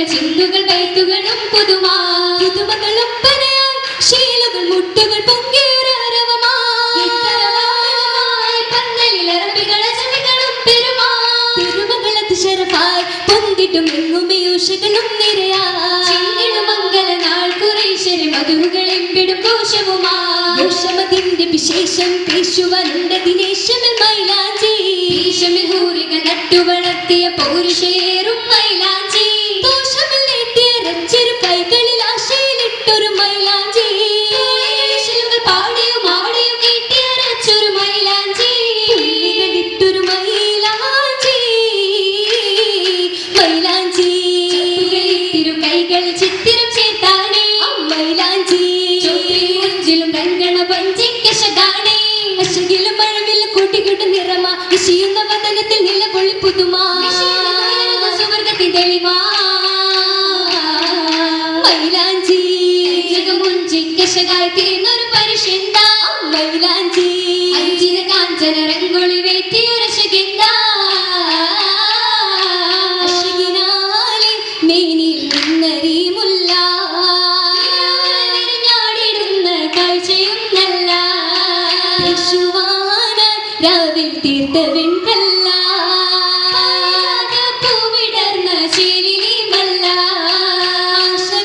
ചിന്തുകൾ വൈത്തുകളും പുതുമാ പുതുമകളും പനയാൽ ശീലകൾ മുട്ടുകൾ പൊങ്ങിയൊരവമായി പന്തലിൽ അറബികളെ ചെവികളും പെരുമകളത് ശരഫായി പൊന്തിട്ടും എങ്ങുമയൂഷകളും നിരയാടും മംഗല നാൾ കുറേശ്വരി മധുകളെമ്പിടും ഘോഷമതിന്റെ വിശേഷം പേശുവനുണ്ട് ദിനേശമിൽ മൈലാഞ്ചി ഈശമിൽ ഹൂറിക നട്ടു വളർത്തിയ പൗരുഷേറും മൈലാഞ്ചി കൈകളിൽ ആശയിലിട്ടൊരു മൈലാഞ്ചി പാടിയും ആടിയും കെട്ടിയരച്ചൊരു മൈലാഞ്ചി ഇട്ടൊരു മൈലാഞ്ചി മൈലാഞ്ചി തിരു കൈകൾ ചിത്തിരം ചേർത്താണേ മൈലാഞ്ചി ും കങ്കണ പഞ്ചിക്കശകാണേ അശകിലും മഴവിലും കൂട്ടിക്കിട്ട നിറമാ വിശിയുന്ന വതനത്തിൽ നിലപൊള്ളി പുതുമാ സുവർഗത്തിൽ തെളിവാ മൈലാഞ്ചി ജഗമുഞ്ചിക്കശകായി തീർന്നൊരു പരിശിന്ത മൈലാഞ്ചി അഞ്ചിന കാഞ്ചന രംഗൊളി വേറ്റിയൊരശകിന്ത അശകിനാലെ മേനിൽ നിന്നറിമുല്ല ഞാടിടുന്ന കാഴ്ചയും നല്ല രാവിൽ തീർത്ത വെൺകല്ല